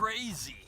crazy.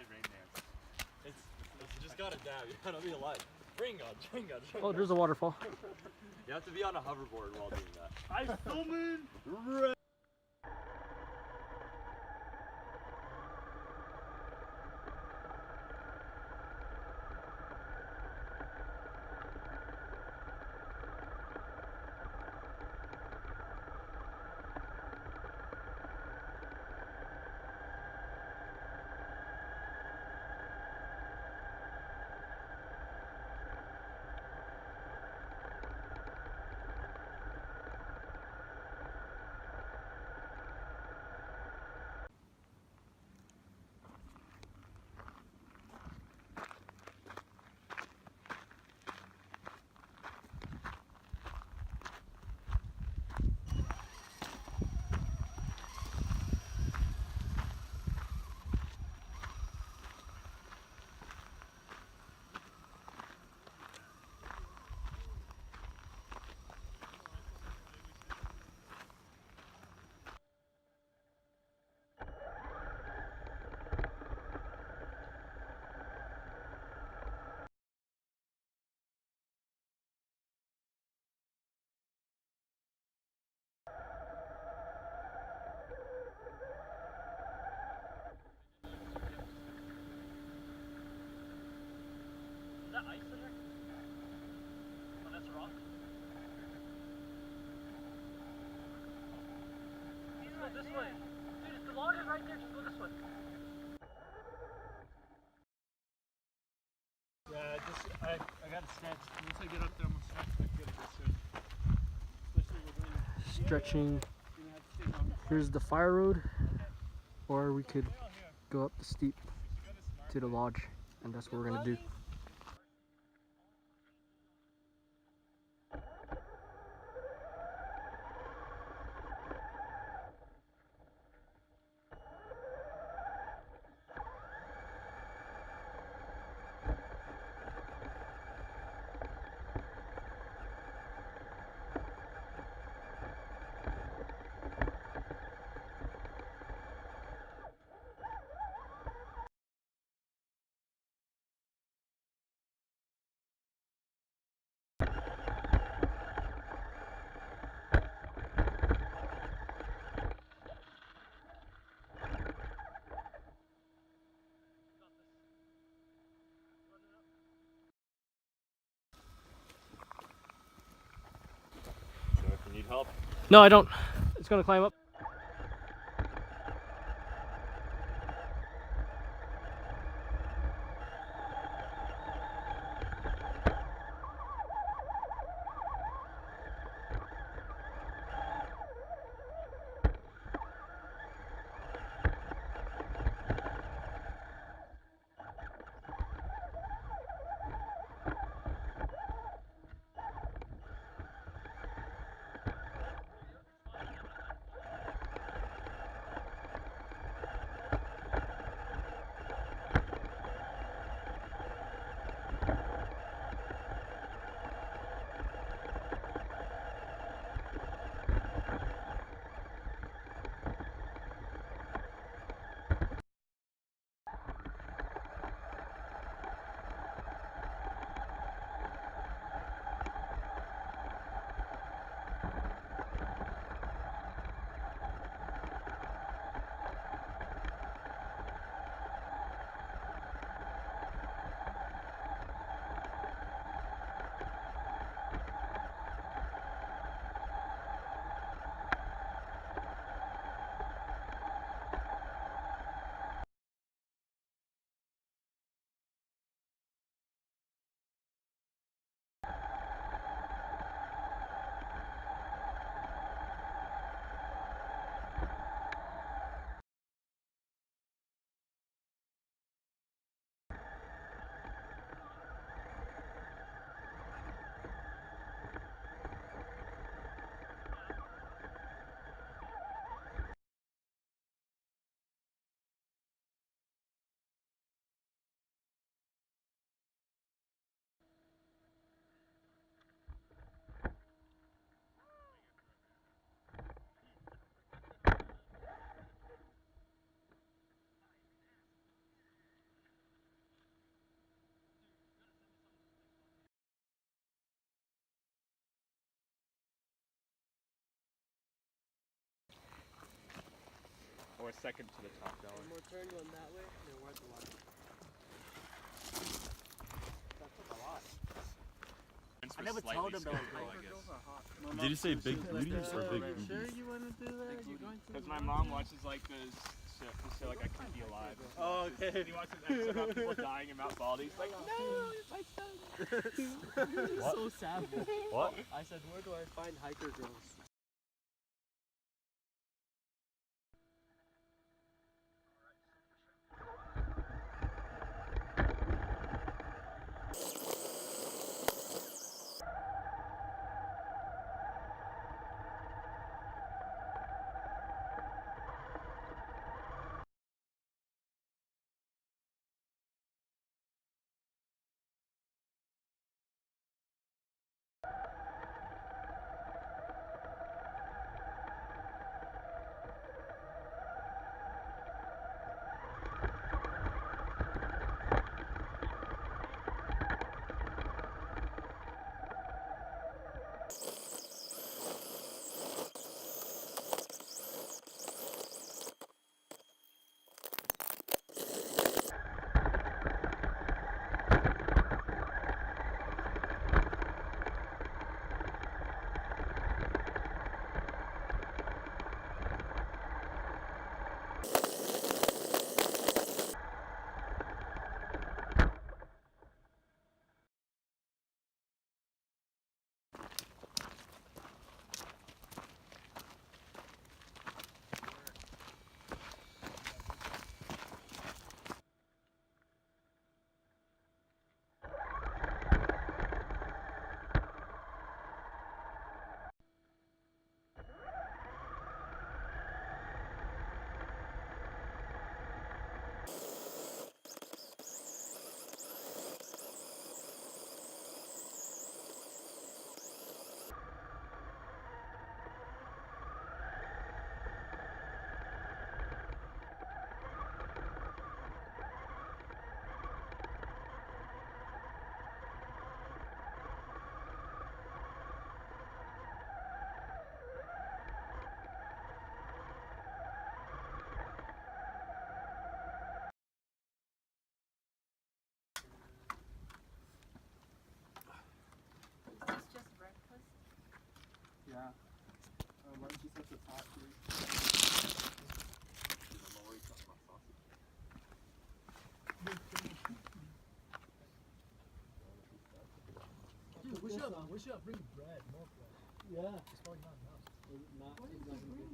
rain dance. It's just got a dab. You gotta be alive. Ring on. Oh, there's a waterfall. You have to be on a hoverboard while doing that. I filming. Is that ice in there? Oh, that's a rock? Please go this way. Dude, the lodge is right there, just go this way. Yeah, I got a snatch. Once I get up there, I'm gonna snatch my good at this. Especially with doing Stretching. Here's the fire road, or we could go up the steep to the lodge, and that's what we're gonna do. Need help? No, I don't. It's gonna climb up. Or second to the top dollar. One more turn going that way, and then we're at the line. That took a lot. I never told him that was going. Did you say big booties or big boobies? Sure you want to do that? You're going to. Because my mom watches like this shit to say like I can't be alive. Oh, okay. He watches episodes about people dying in Mount Baldy. He's like, no, it's my son. What? So sad. What? I said, where do I find hiker girls? Yeah. Lunch is at the top here. Dude, we should bring bread, more bread. Yeah. It's probably not enough. Not exactly good.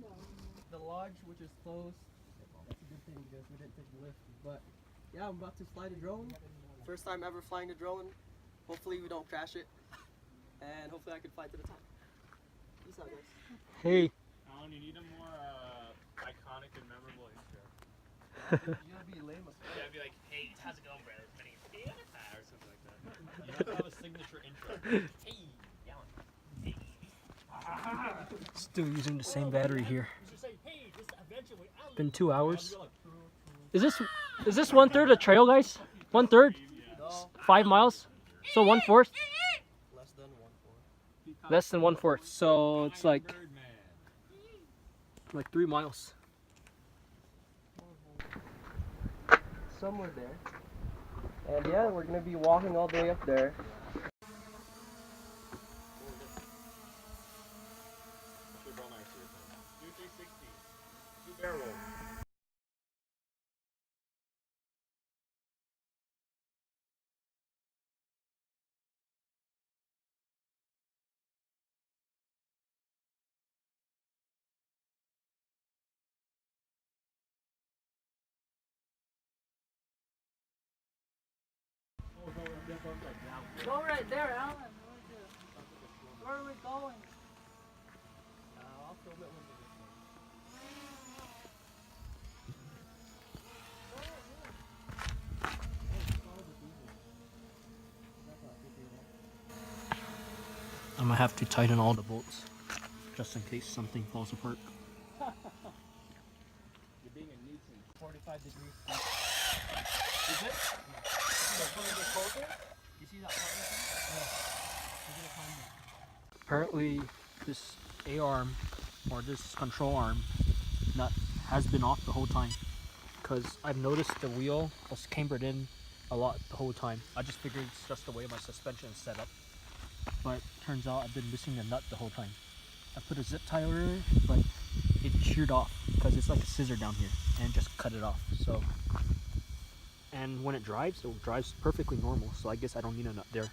The lodge, which is closed, that's a good thing because we didn't take the lift. But yeah, I'm about to fly the drone. First time ever flying the drone. Hopefully we don't crash it. And hopefully I can fly to the top. Peace out, guys. Hey. Alan, you need a more iconic and memorable intro. You gotta be lame as fuck. Yeah, be like, hey, how's it going, brother? My name's PewDiePie, or something like that. You have to have a signature intro. Hey, Alan. Hey. Still using the same battery here. You should say, hey, this is Adventure with Alan. Been 2 hours. Is this 1/3 of trail, guys? 1/3? No, 5 miles? So 1/4? less than 1/4. Less than 1/4. So it's like 3 miles. Somewhere there. And yeah, we're gonna be walking all the way up there. Do 360. Do barrel roll. Go right there, Alan. Where are we going? I'll film it when we get there. I'm gonna have to tighten all the bolts just in case something falls apart. You're being a nuisance. 45 degrees. Is it? You see that partner Apparently this A-arm or this control arm nut has been off the whole time. Because I've noticed the wheel was cambered in a lot the whole time. I just figured it's just the way my suspension is set up. But turns out I've been missing the nut the whole time. I put a zip tie over it, but it sheared off because it's like a scissor down here and just cut it off. So, and when it drives perfectly normal. So I guess I don't need a nut there.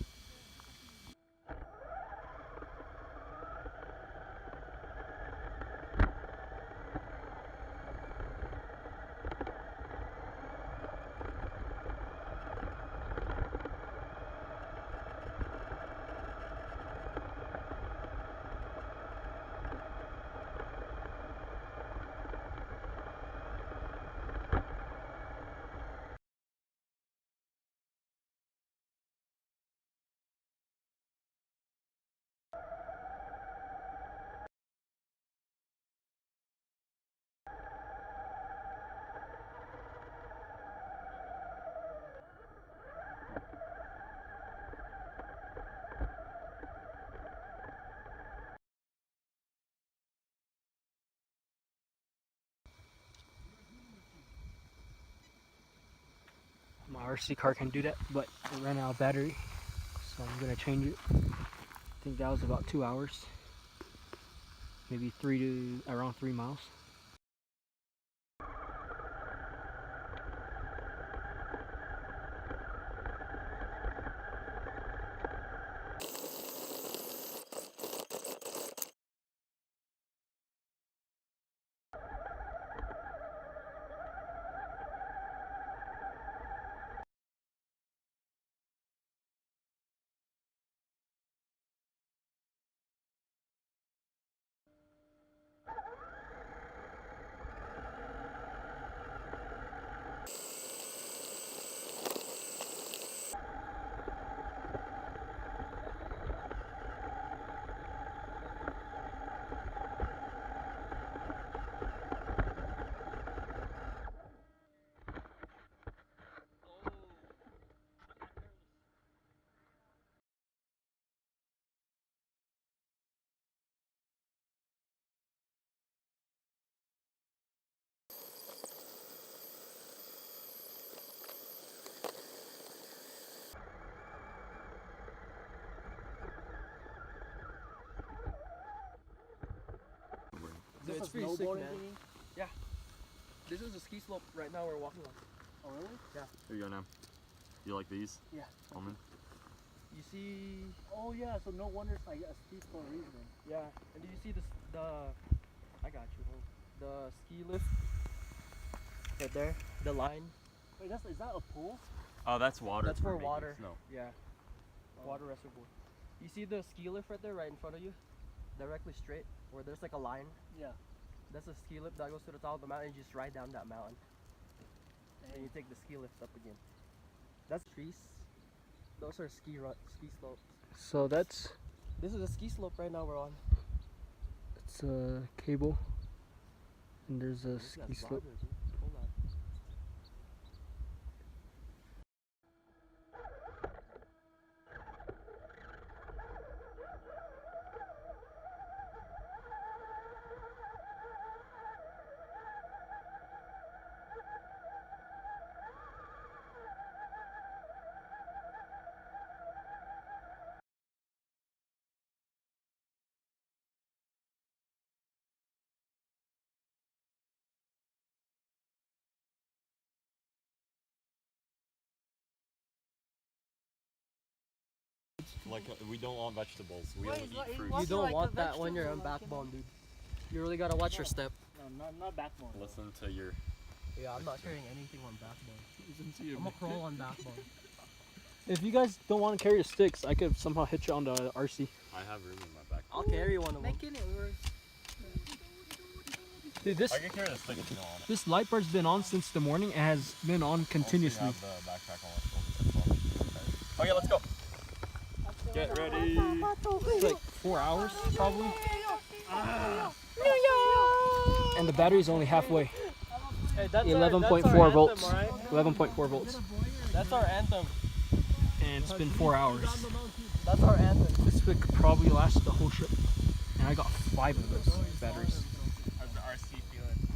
My RC car can do that, but it ran out of battery, so I'm gonna change it. I think that was about 2 hours, maybe around 3 miles. Dude, it's pretty sick, man. Yeah. This is the ski slope right now we're walking on. Oh really? Yeah. Here you go now. You like these? Yeah. Almond? You see... Oh yeah, so no wonder it's like a steep for a reason. Yeah. And do you see this, I got you. The ski lift. Right there. The line. Wait, is that a pool? Oh, that's water. That's for making water. snow. Yeah. Water reservoir. You see the ski lift right there, right in front of you? Directly straight, where there's like a line. Yeah. That's a ski lift that goes to the top of the mountain. You just ride down that mountain. And you take the ski lift up again. That's trees. Those are ski slopes. So that's This is a ski slope right now we're on. it's a cable, and there's a ski That's slope. louder, dude. Hold on. Like, we don't want vegetables. We Wait, only it's like- eat it fruits. was- You don't like a want that when you're on vegetable, like, backbone, dude. You really gotta watch your step. No, not backbone. Listen to your... Yeah, I'm not carrying anything on backbone. I'm gonna crawl on backbone. If you guys don't want to carry the sticks, I could somehow hitch you on the RC. I have room in my back. I'll carry one of them. Making it worse. Dude, I can carry the stick if you don't want it. this light bar's been on since the morning. It has been on continuously. Also, you have the backpack on my shoulders as well. Okay, let's go. Get ready. It's like 4 hours probably. And the battery's only halfway. Hey, that's 11.4 volts. 11.4 volts. That's our anthem. And it's been 4 hours. That's our anthem. This could probably last the whole trip. And I got 5 of those batteries. How's the RC feeling?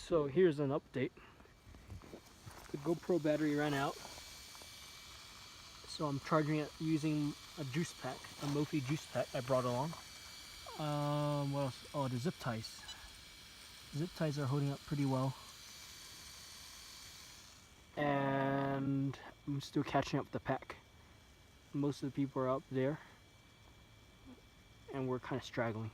So here's an update. The GoPro battery ran out, so I'm charging it using a juice pack, a Mophie juice pack I brought along. What else? Oh, the zip ties. Zip ties are holding up pretty well. And I'm still catching up the pack. Most of the people are up there, and we're kind of straggling.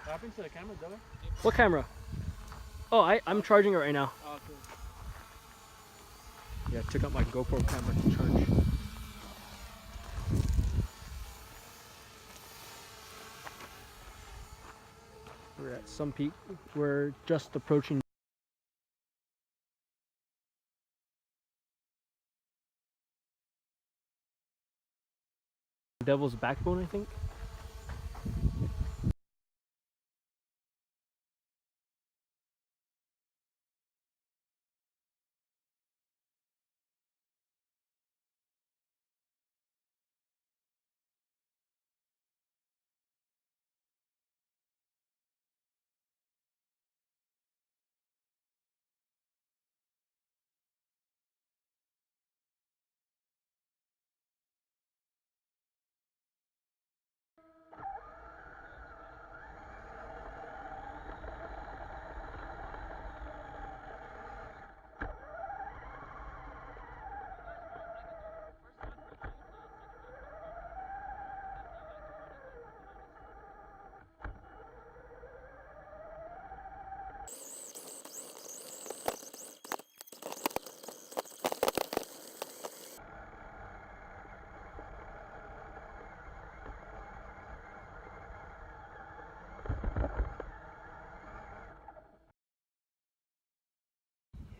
What happened to the camera, Dylan? What camera? Oh, I'm charging it right now. Oh, cool. Yeah, I took out my GoPro camera to charge. We're at some peak. We're just approaching Devil's Backbone, I think.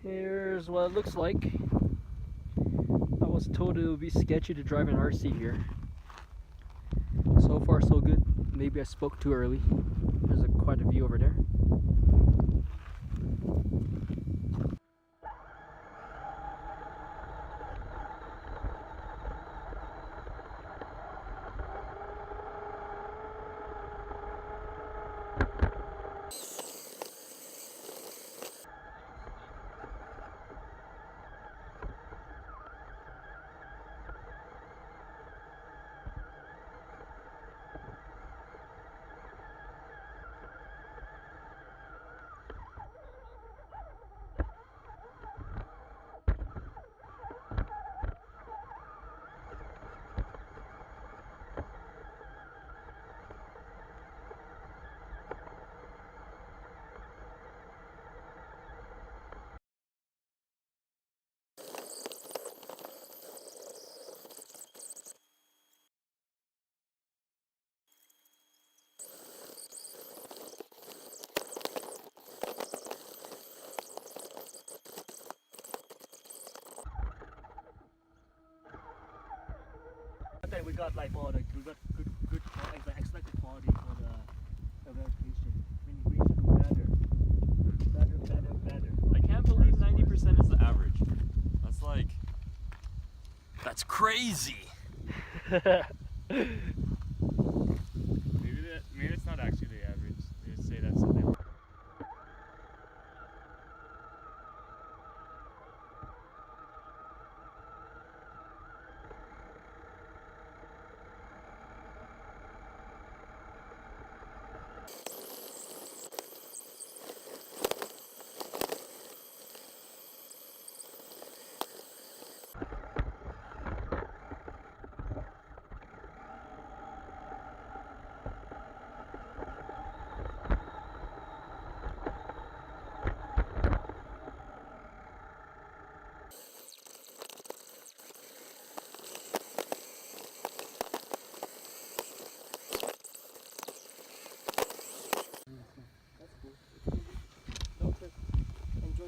Here's what it looks like. I was told it would be sketchy to drive an RC here. So far so good. Maybe I spoke too early. There's quite a view over there. We got like all the good expected quality for the verification. When you reach it better. I can't believe 90% is the average. That's like, that's crazy. Maybe it's not actually the average. They just say that's what they want.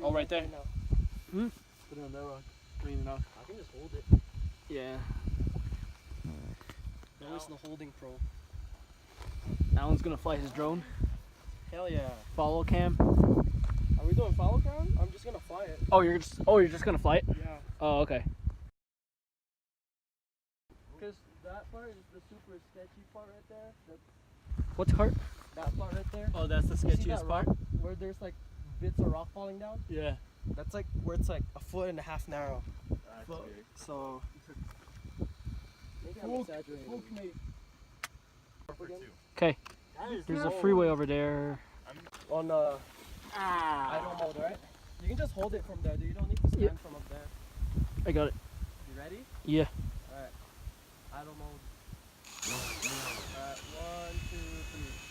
Oh, right there. Now. Put it on that rock. Clean it off. I can just hold it. Yeah. That was the holding pro. Alan's gonna fly his drone. Hell yeah. Follow cam. Are we doing follow cam? I'm just gonna fly it. Oh, you're just gonna fly it? Yeah. Oh, okay. Because that part is the super sketchy part right there. What's part? That part right there. Oh, that's the You see sketchiest that part? rock where there's like bits of rock falling down? Yeah. That's like where it's like 1.5 feet narrow. That's But- weird. So maybe I'm exaggerating. Okay. There's a freeway over there. On idle mode, right? You can just hold it from there, dude. You don't need to stand Yeah. from up there. I got it. You ready? Yeah. Alright. Idle mode. Alright, 1, 2, 3.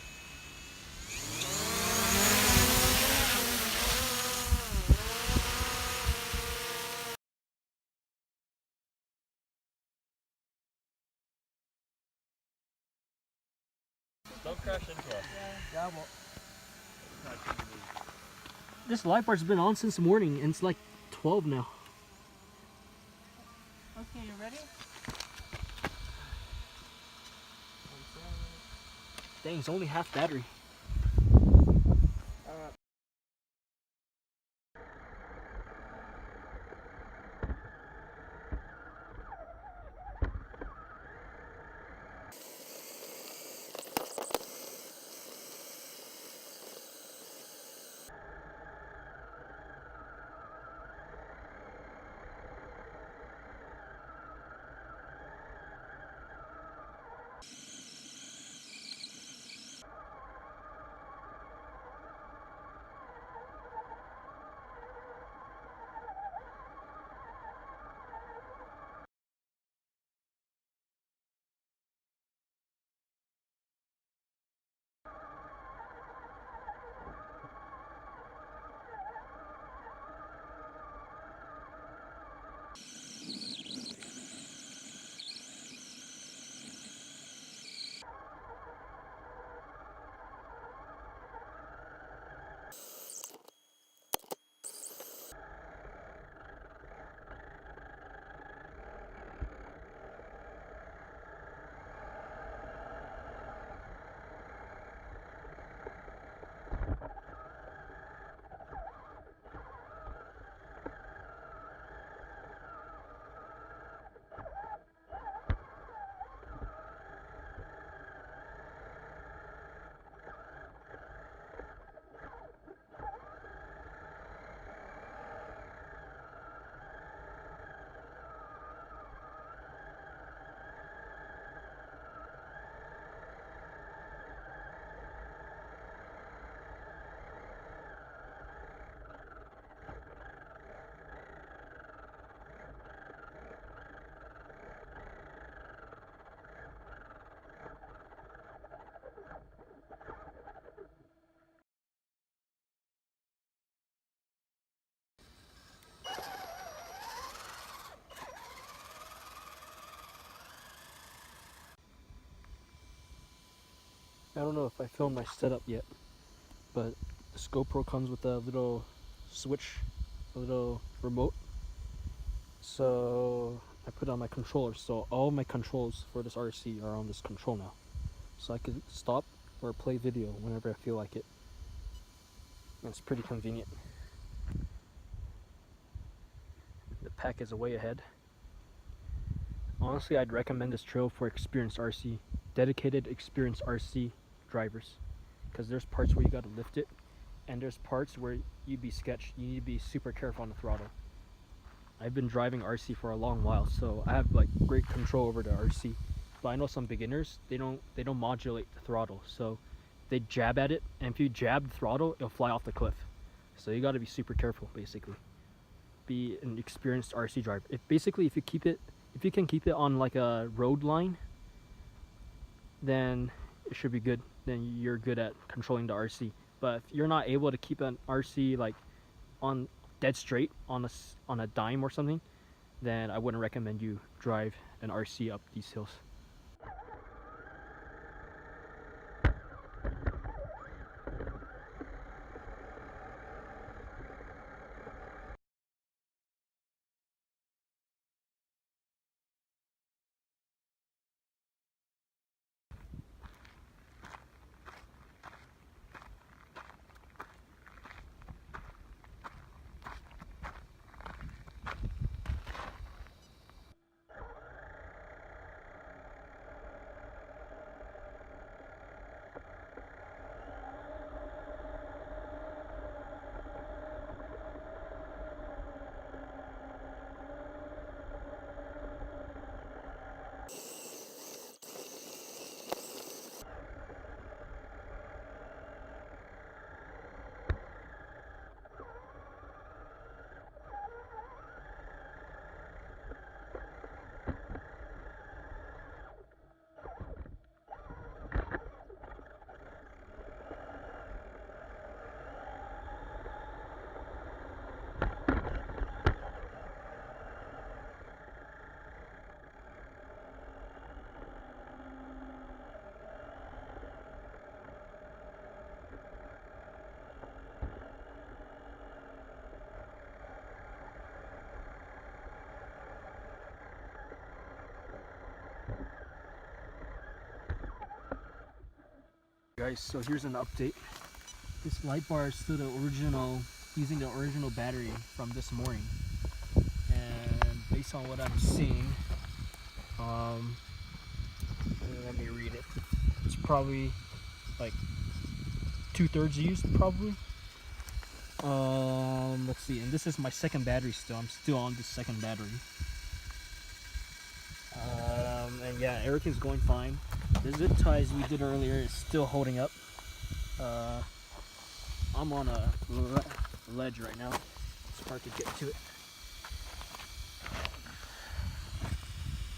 Don't crash into us. Yeah, well, This live bar's been on since the morning, and it's like 12 now. Okay, you ready? Dang, it's only half battery. alright. I don't know if I filmed my setup yet, but this GoPro comes with a little switch, a little remote. So I put on my controller, so all my controls for this RC are on this control now. So I can stop or play video whenever I feel like it. And it's pretty convenient. The pack is way ahead. Honestly, I'd recommend this trail for experienced RC, dedicated experienced RC drivers, because there's parts where you got to lift it, and there's parts where you'd be sketched. You need to be super careful on the throttle. I've been driving RC for a long while, so I have like great control over the RC. But I know some beginners, they don't modulate the throttle, so they jab at it, and if you jab the throttle, it'll fly off the cliff. So you got to be super careful, basically. Be an experienced RC driver. If you can keep it on like a road line, then it should be good. Then you're good at controlling the RC. But if you're not able to keep an RC like on dead straight on a dime or something, then I wouldn't recommend you drive an RC up these hills. guys, so here's an update. This light bar is still the original, using the original battery from this morning. And based on what I'm seeing, let me read it. It's probably like 2/3 used probably. Let's see, and this is my second battery still. I'm still on this second battery. And yeah, everything's going fine. The zip ties we did earlier is still holding up. I'm on a ledge right now. It's hard to get to it.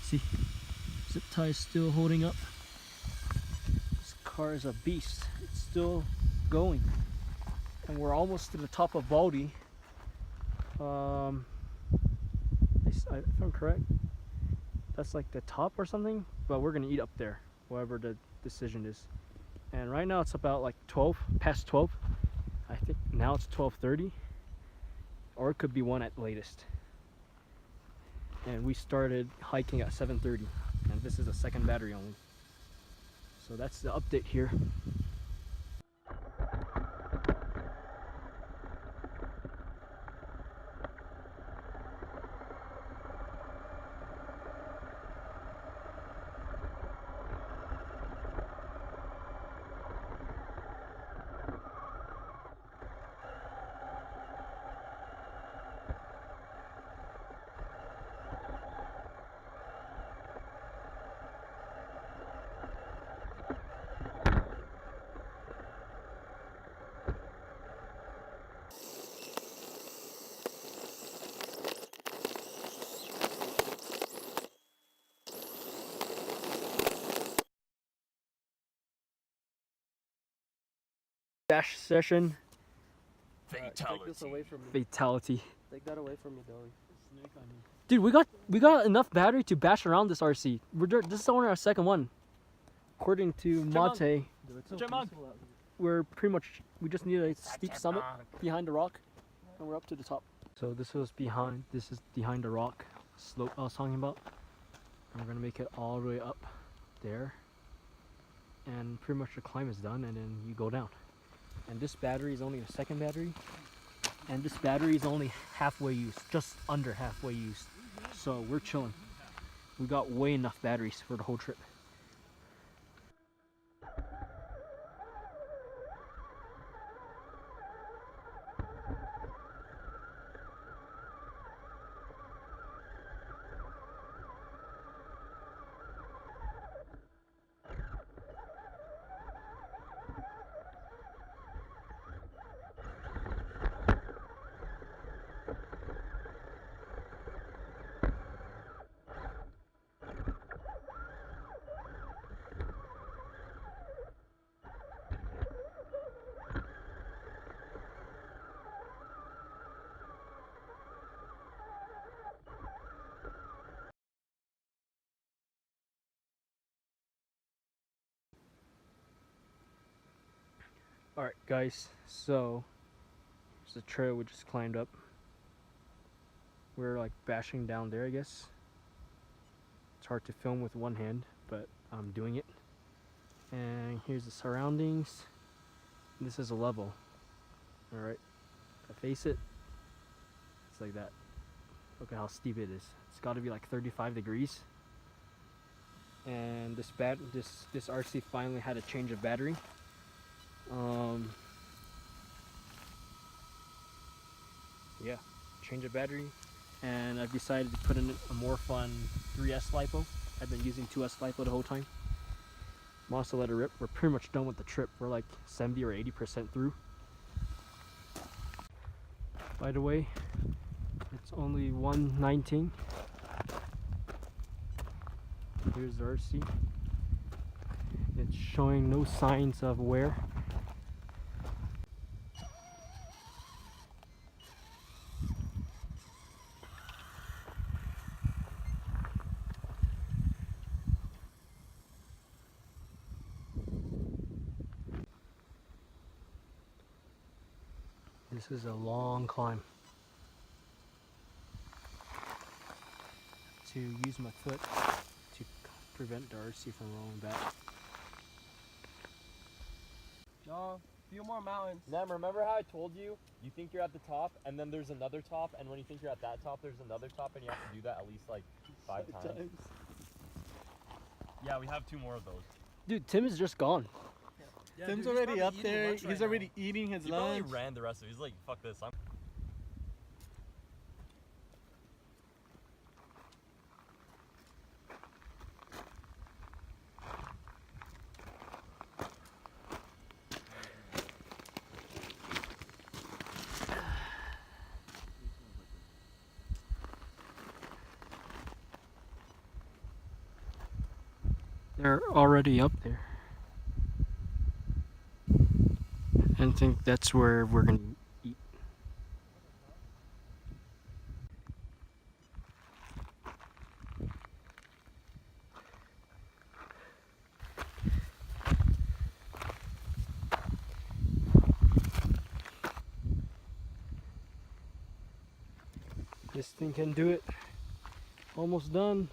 See, zip tie is still holding up. This car is a beast. It's still going. And we're almost to the top of Baldy. If I'm correct, that's like the top or something, but we're gonna eat up there, whatever the decision is. And right now it's about like 12, past 12. I think now it's 12:30, or it could be 1 at latest. And we started hiking at 7:30, and this is a second battery only. So that's the update here. Dash session. Take this away from me. Fatality. Take that away from me, Billy. Dude, we got enough battery to bash around this RC. This is only our second one. According to Mate, we're pretty much, we just need a steep summit behind the rock, and we're up to the top. So this is behind the rock slope I was talking about. And we're gonna make it all the way up there, and pretty much the climb is done, and then you go down. And this battery is only the second battery, and this battery is only halfway used, just under halfway used. So we're chilling. We got way enough batteries for the whole trip. Alright guys, so here's the trail we just climbed up. We're like bashing down there, I guess. It's hard to film with one hand, but I'm doing it. And here's the surroundings. This is a level. Alright, if I face it, it's like that. Look at how steep it is. It's got to be like 35 degrees. And this RC finally had a change of battery. Yeah, change of battery, and I've decided to put in a more fun 3S LiPo. I've been using 2S LiPo the whole time. I'm also let it rip. We're pretty much done with the trip. We're like 70 or 80% through. By the way, it's only 1:19. Here's the RC. It's showing no signs of wear. This is a long climb. To use my foot to prevent the RC from rolling back. No, few more mountains. Nem, remember how I told you? You think you're at the top, and then there's another top, and when you think you're at that top, there's another top, and you have to do that at least like 5 times. Yeah, we have 2 more of those. Dude, Tim is just gone. Yeah, Tim's dude, already he's up probably eating there. lunch He's right already now. eating his He probably lunch. ran the rest of it. He's like, fuck this. I'm They're already up there. And I think that's where we're gonna eat. This thing can do it. Almost done.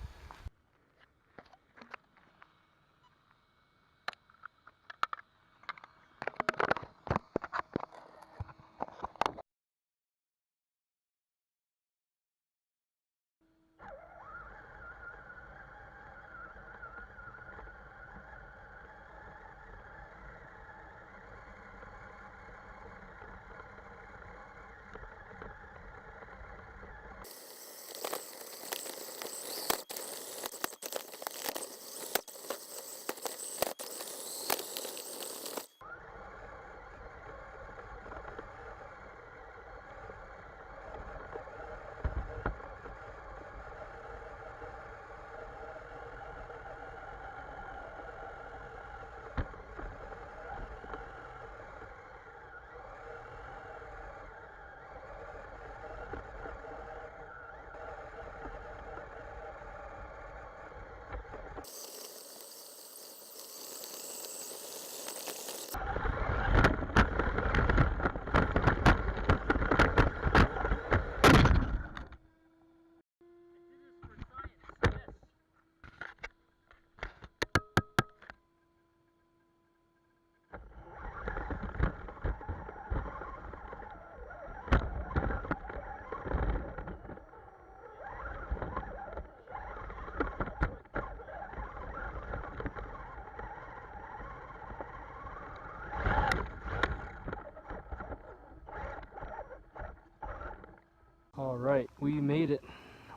Alright, we made it.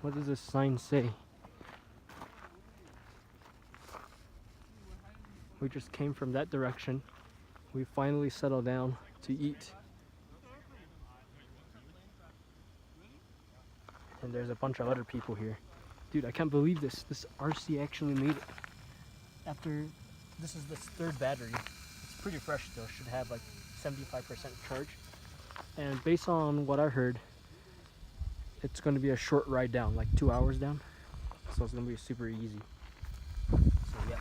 What does this sign say? We just came from that direction. We finally settled down to eat. And there's a bunch of other people here. Dude, I can't believe this. This RC actually made it. After, this is the 3rd battery. It's pretty fresh though, should have like 75% charge. And based on what I heard, it's going to be a short ride down, like 2 hours down. So it's going to be super easy. So yeah.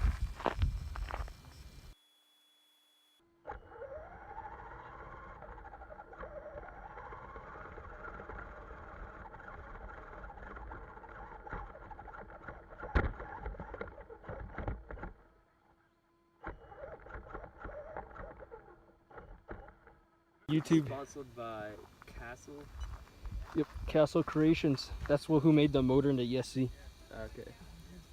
YouTube. Sponsored by Castle. Yep, Castle Creations. That's who made the motor and the ESC. Okay.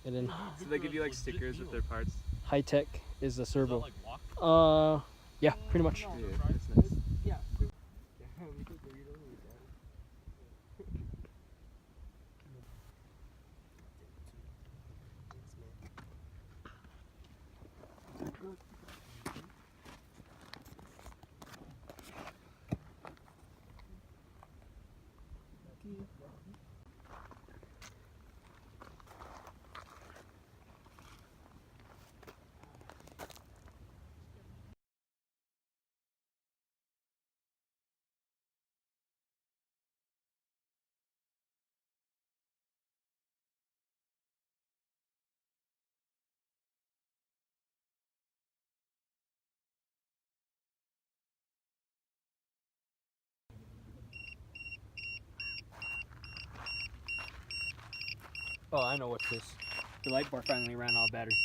And then So they give you like stickers with their parts? High Tech is the servo. like walk? Yeah, pretty much. Yeah, that's nice. Yeah. Oh, I know what's this. The light bar finally ran out of battery.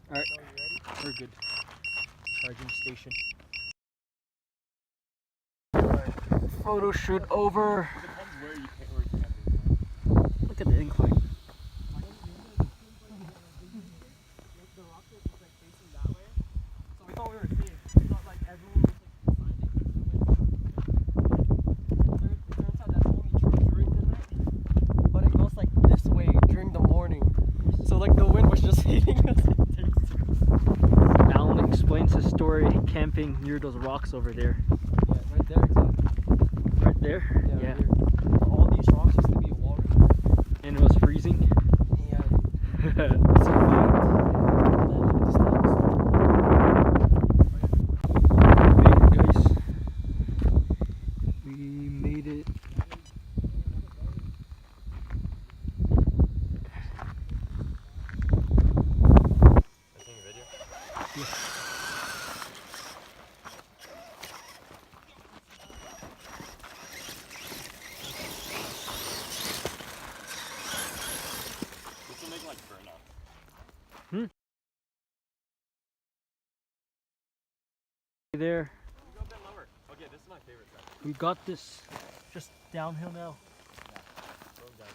Alright, we're good. charging station. Photo shoot over. Depends where you camp. Look at the incline. The rocket was like facing that way, so we thought we were safe. We thought like everyone was like behind it. It turns out that's only true during the night, but it goes like this way during the morning. So like the wind was just hitting us. Alan explains his story camping near those rocks over there. Yeah, right there exactly. Right there? Yeah. Yeah. Right here. All these rocks used to be water. And it was freezing. Yeah. We survived. We made it, guys. We made it. Taking a video? This will make like burnout. There. Go a bit lower. Okay, this is my favorite side. We got this. Just downhill now. Going down.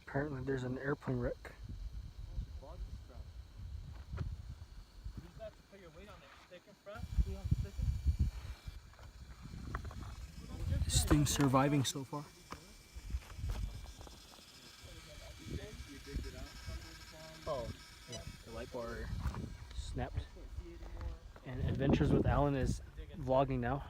Apparently there's an airplane wreck. Use that to put your weight on it. Stick in front. See how I'm sticking? This thing's surviving so far. Oh, yeah, the light bar snapped. And Adventures with Alan is vlogging now.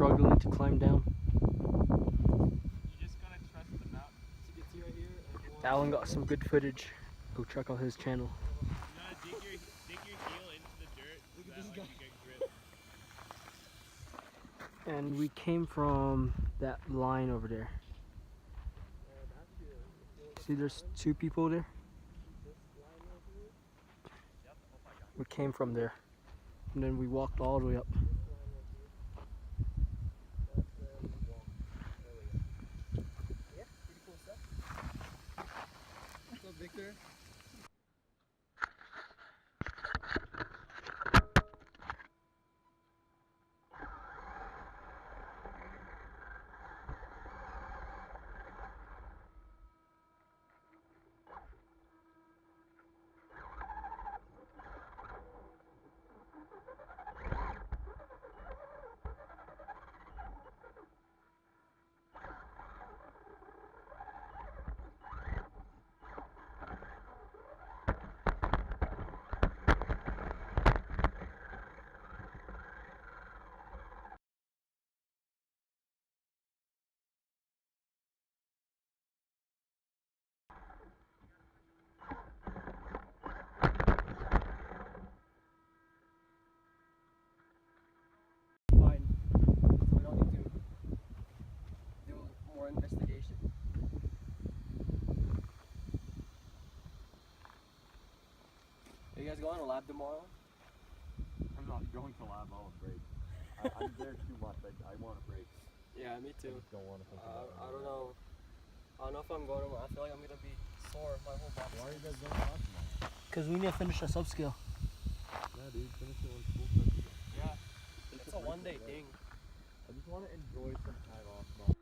struggling to climb down. You just gotta trust the map. As you can see right here, everyone. Alan got some good footage. Go check out his channel. You gotta dig your heel into the dirt so that like, you get grip. And we came from that line over there. See, there's 2 people there. We came from there, and then we walked all the way up. Yeah, pretty cool stuff. What's up, Victor? Fine. So we don't need to do more investigation. Are you guys going to lab tomorrow? I'm not going to lab. I'll break. I'm there too much. I want to break. Yeah, me too. I just don't want to think about it. I don't know. I don't know if I'm going tomorrow. I feel like I'm gonna be sore my whole body. Why are you guys going to lab tomorrow? Because we need to finish our subscale. Yeah, dude. Finish it when school starts again. Yeah, it's a one-day thing. I just want to enjoy some time off. No.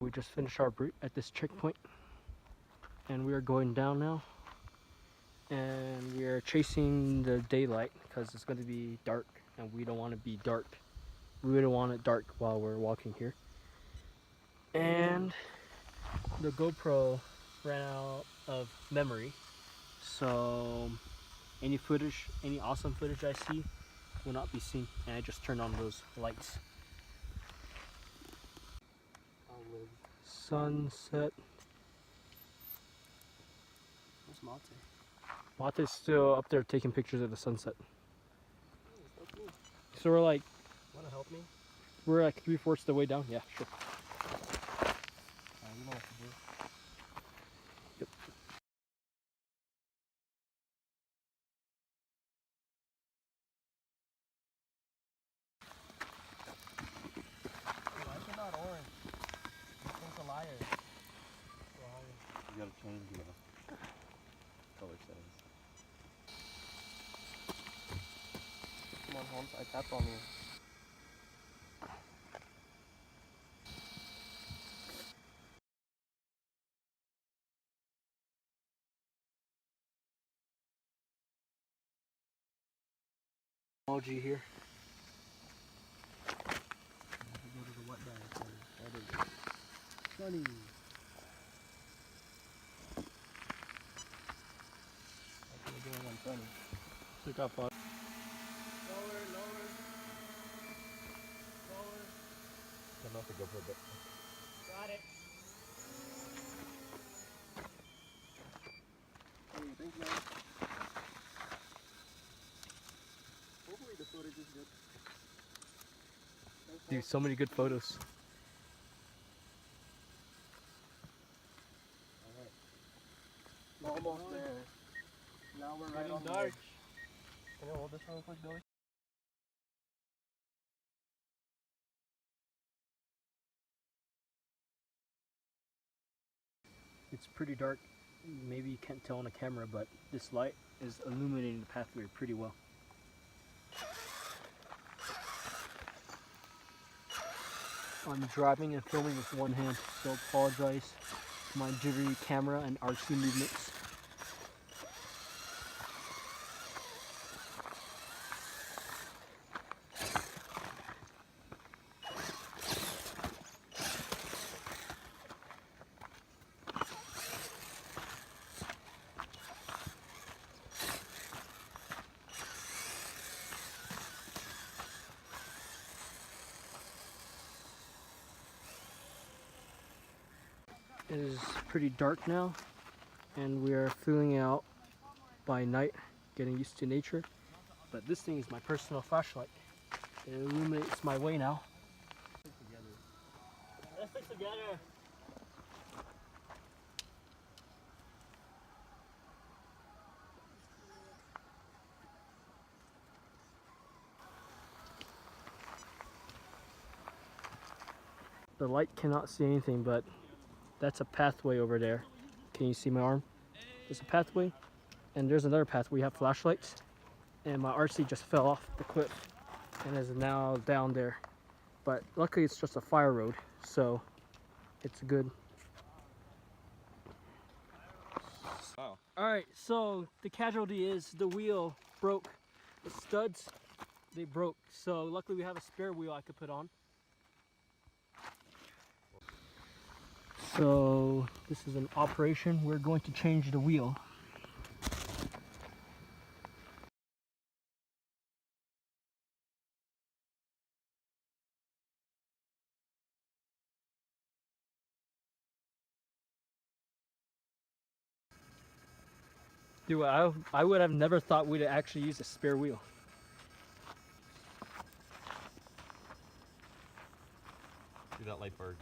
We just finished our route at this checkpoint, and we are going down now. And we are chasing the daylight because it's going to be dark, and we don't want to be dark. We don't want it dark while we're walking here. And the GoPro ran out of memory, so any footage, any awesome footage I see will not be seen, and I just turned on those lights. Sunset. Where's Mate? Mate's still up there taking pictures of the sunset. So we're like, Wanna help me? we're like 3/4 the way down. Yeah, sure. You know what to do. Yep. Why is it not orange? This thing's a liar. You gotta change the color settings. Come on, Holmes, I tapped on you. Technology here. Go to the wet bag. There it is. Sunny. That's what we're doing on sunny. Look up. Lower. I'm not to go for a bit. Got it. Hey, thanks, man. Hopefully the footage is good. Thanks, Dude, so many good photos. almost there. Now we're right on the dark. edge. Can you hold this real quick, Billy? It's pretty dark. Maybe you can't tell on the camera, but this light is illuminating the pathway pretty well. I'm driving and filming with one hand, so apologize for my jittery camera and RC movements. It is pretty dark now, and we are feeling out by night, getting used to nature. But this thing is my personal flashlight. It illuminates my way now. Let's stick together. The light cannot see anything, but that's a pathway over there. Can you see my arm? There's a pathway, and there's another pathway. We have flashlights, and my RC just fell off the cliff and is now down there. But luckily it's just a fire road, so it's good. Wow. Alright, so the casualty is the wheel broke. The studs, they broke. So luckily we have a spare wheel I could put on. So this is an operation. We're going to change the wheel. Dude, I would have never thought we'd actually use a spare wheel. See that light bird.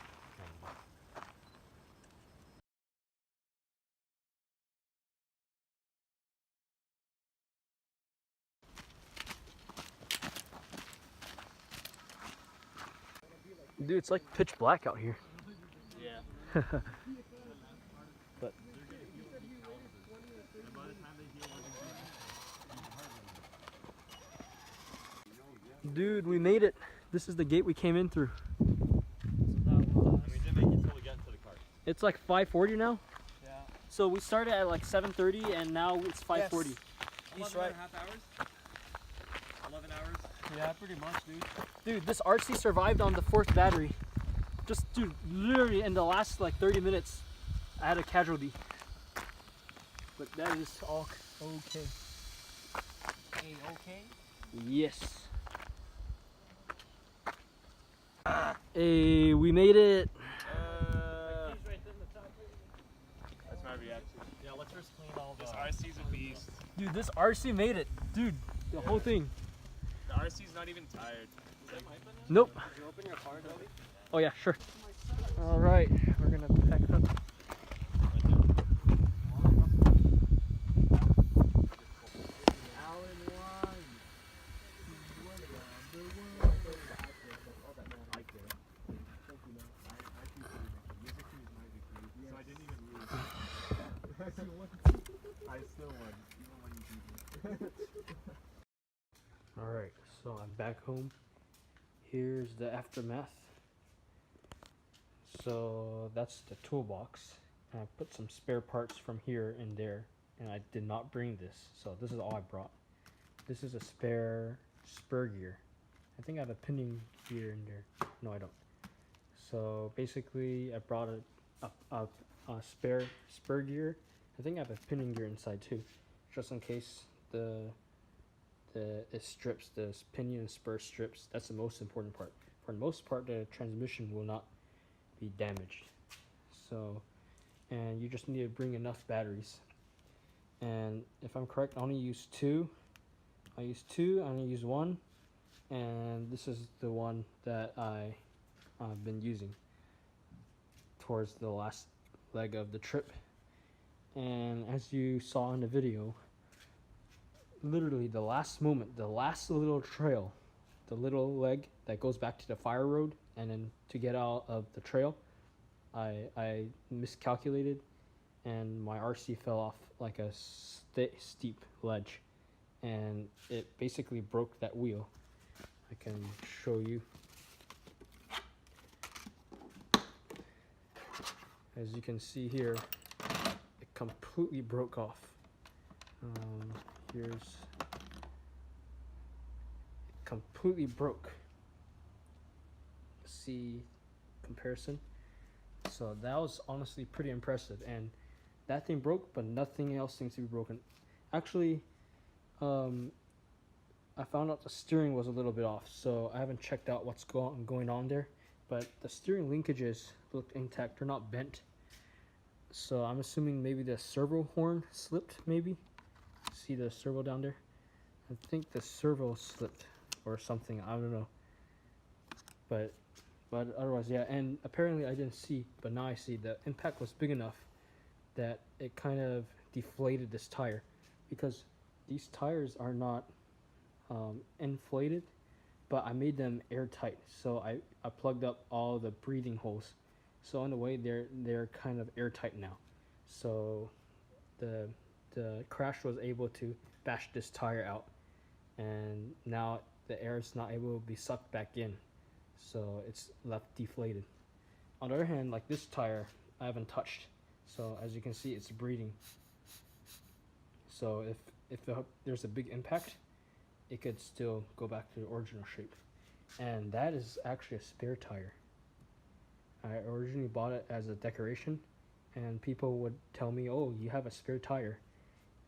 Dude, it's like pitch black out here. Yeah. But dude, we made it. This is the gate we came in through. And we didn't make it until we got It's like 5:40 now. Yeah. So we started at like 7:30 and now it's 5:40. Yes. He's right. 11.5 hours? 11 hours? Yeah, pretty much, dude. Dude, this RC survived on the 4th battery. Just, dude, literally in the last like 30 minutes, I had a casualty. But that is all okay. Hey, okay? Yes. Hey, we made it. That's my reaction. Yeah, let's first clean all This RC's a beast. Dude, this RC made it. Dude, the whole thing. The RC's not even tired. Nope. Did you open your car, Dobby? Oh yeah, sure. All right, we're gonna pack up. So I didn't even lose. I still won, even when you beat me. All right, so I'm back home. Here's the aftermath. So that's the toolbox. And I put some spare parts from here and there, and I did not bring this, so this is all I brought. This is a spare spur gear. I think I have a pinning gear in there. No, I don't. So basically, I brought a spare spur gear. I think I have a pinning gear inside too, just in case it strips, the pinion and spur strips. That's the most important part. For the most part, the transmission will not be damaged. So, and you just need to bring enough batteries. And if I'm correct, I only use 2. I only use 1, and this is the one that I've been using towards the last leg of the trip. And as you saw in the video, literally the last moment, the last little trail, the little leg that goes back to the fire road and then to get out of the trail, I miscalculated and my RC fell off like a steep ledge, and it basically broke that wheel. I can show you. As you can see here, it completely broke off. Here's, it completely broke. See comparison. So that was honestly pretty impressive, and that thing broke, but nothing else seems to be broken. Actually, I found out the steering was a little bit off, so I haven't checked out what's going on there, but the steering linkages looked intact. They're not bent. So I'm assuming maybe the servo horn slipped, maybe. See the servo down there? I think the servo slipped or something, I don't know. But otherwise, yeah, and apparently I didn't see, but now I see the impact was big enough that it kind of deflated this tire, because these tires are not inflated, but I made them airtight. So I plugged up all the breathing holes. So in a way, they're kind of airtight now. So the crash was able to bash this tire out, and now the air is not able to be sucked back in. So it's left deflated. On the other hand, like this tire, I haven't touched. So as you can see, it's breathing. So if there's a big impact, it could still go back to the original shape. And that is actually a spare tire. I originally bought it as a decoration, and people would tell me, oh, you have a spare tire.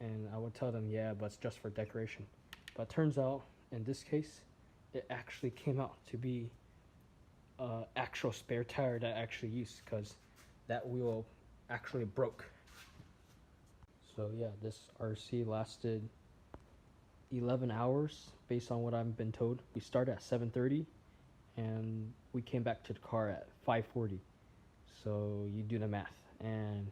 And I would tell them, yeah, but it's just for decoration. But it turns out, in this case, it actually came out to be actual spare tire that I actually used, because that wheel actually broke. So yeah, this RC lasted 11 hours based on what I've been told. We started at 7:30 and we came back to the car at 5:40. So you do the math, and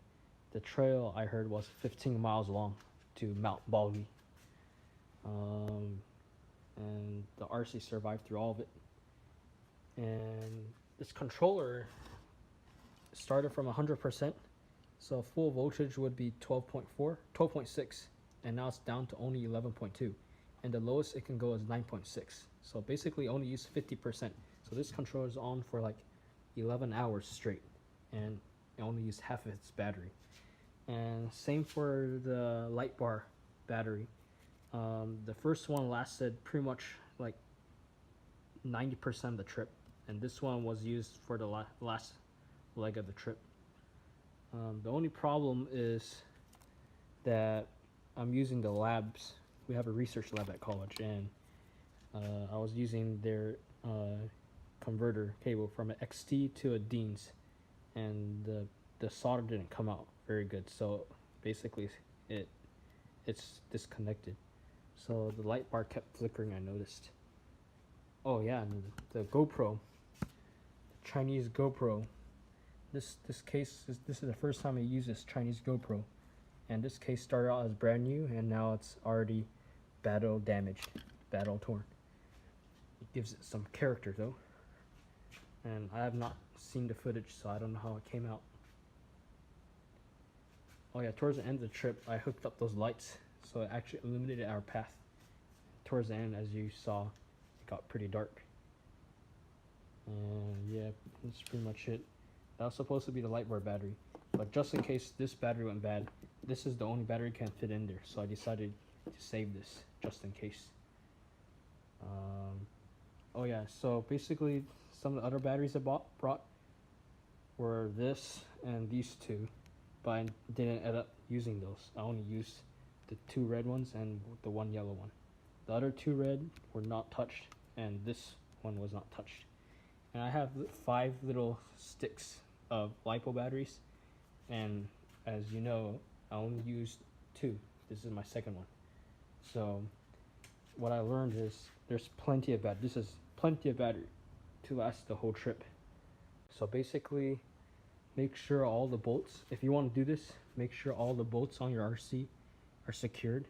the trail I heard was 15 miles long to Mount Baldy. And the RC survived through all of it. And this controller started from 100%, so full voltage would be 12.6, and now it's down to only 11.2, and the lowest it can go is 9.6. So basically only use 50%. So this controller is on for like 11 hours straight, and it only used half of its battery. And same for the light bar battery. The first one lasted pretty much like 90% of the trip, and this one was used for the last leg of the trip. The only problem is that I'm using the labs. We have a research lab at college, and I was using their converter cable from an XT to a Dean's, and the solder didn't come out very good. So basically, it's disconnected. So the light bar kept flickering, I noticed. Oh yeah, and the GoPro, the Chinese GoPro. This case this is the first time I use this Chinese GoPro, and this case started out as brand new, and now it's already battle damaged, battle torn. It gives it some character though, and I have not seen the footage, so I don't know how it came out. Oh yeah, towards the end of the trip, I hooked up those lights, so it actually illuminated our path. Towards the end, as you saw, it got pretty dark. And yeah, that's pretty much it. That was supposed to be the light bar battery, but just in case this battery went bad, this is the only battery can fit in there, so I decided to save this just in case. Oh yeah, so basically some of the other batteries I brought were this and these two, but I didn't end up using those. I only used the 2 red ones and the 1 yellow one. The other 2 red were not touched, and this one was not touched. And I have 5 little sticks of LiPo batteries, and as you know, I only used 2. This is my second one. So what I learned is there's plenty of battery. This is plenty of battery to last the whole trip. So basically, make sure all the bolts, if you want to do this, make sure all the bolts on your RC are secured.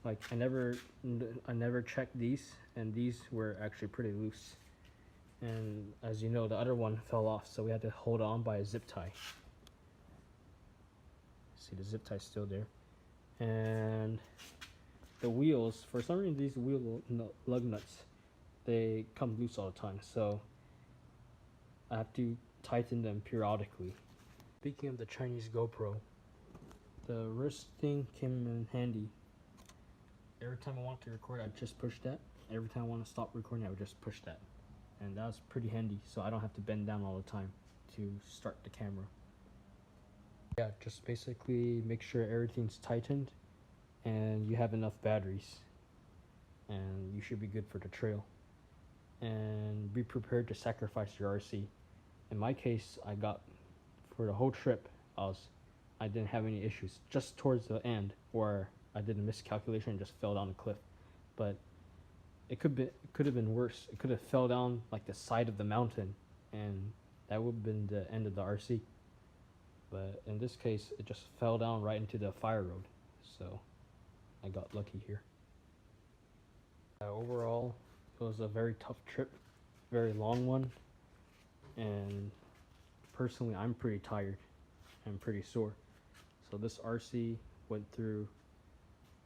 Like I never checked these, and these were actually pretty loose. And as you know, the other one fell off, so we had to hold on by a zip tie. See, the zip tie is still there. And the wheels, for some reason these wheel lug nuts, they come loose all the time, so I have to tighten them periodically. Speaking of the Chinese GoPro, the wrist thing came in handy. Every time I want to record, I just push that. Every time I want to stop recording, I would just push that. And that was pretty handy, so I don't have to bend down all the time to start the camera. Yeah, just basically make sure everything's tightened and you have enough batteries, and you should be good for the trail. And be prepared to sacrifice your RC. In my case, I got, for the whole trip, I didn't have any issues. Just towards the end, where I did a miscalculation and just fell down a cliff. But it could have been worse. It could have fell down like the side of the mountain, and that would have been the end of the RC. But in this case, it just fell down right into the fire road, so I got lucky here. Overall, it was a very tough trip, very long one, and personally I'm pretty tired and pretty sore. So this RC went through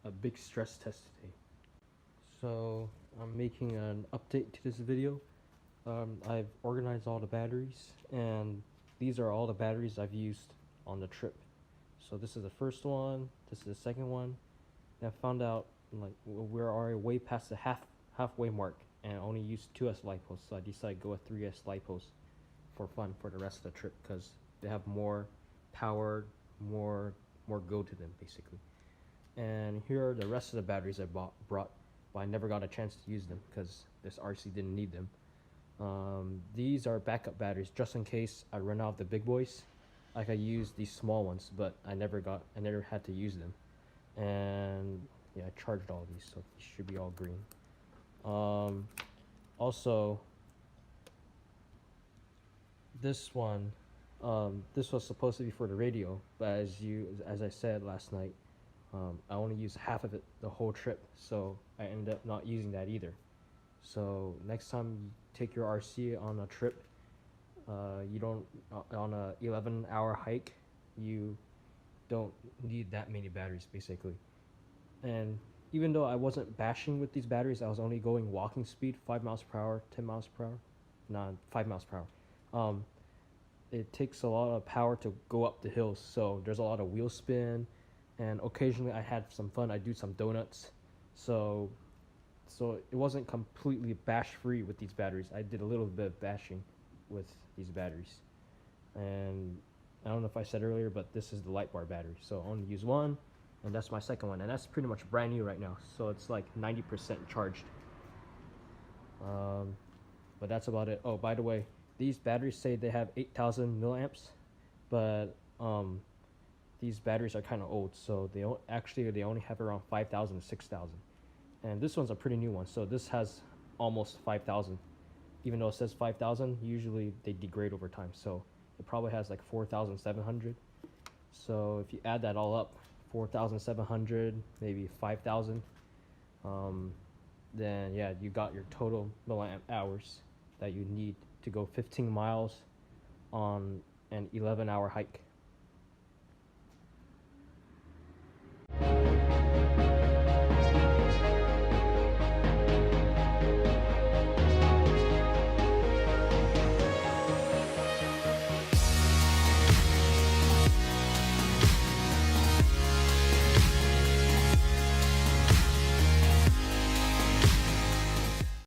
a big stress test today. So I'm making an update to this video. I've organized all the batteries, and these are all the batteries I've used on the trip. So this is the first one, this is the second one, and I found out like we're already way past the halfway mark and only used 2S LiPos, so I decided to go with 3S LiPos for fun for the rest of the trip because they have more power, more go to them basically. And here are the rest of the batteries I brought, but I never got a chance to use them because this RC didn't need them. These are backup batteries just in case I run out of the big boys. I could use these small ones, but I never had to use them. And yeah, I charged all these, so these should be all green. Also, this one, this was supposed to be for the radio, but as I said last night, I only used half of it the whole trip, so I ended up not using that either. So next time you take your RC on a trip, you don't, on a 11-hour hike, you don't need that many batteries basically. And even though I wasn't bashing with these batteries, I was only going walking speed, 5 miles per hour, 10 miles per hour, 5 miles per hour. it takes a lot of power to go up the hills, so there's a lot of wheel spin, and occasionally I had some fun. I do some donuts, so it wasn't completely bash free with these batteries. I did a little bit of bashing with these batteries, and I don't know if I said earlier, but this is the light bar battery, so I only use one, and that's my second one, and that's pretty much brand new right now, so it's like 90% charged. But that's about it. Oh, by the way, these batteries say they have 8,000 milliamps, but these batteries are kind of old, so they only have around 5,000 to 6,000. And this one's a pretty new one, so this has almost 5,000. Even though it says 5,000, usually they degrade over time, so it probably has like 4,700. So if you add that all up, 4,700, maybe 5,000, then yeah, you got your total milliamp hours that you need to go 15 miles on an 11-hour hike.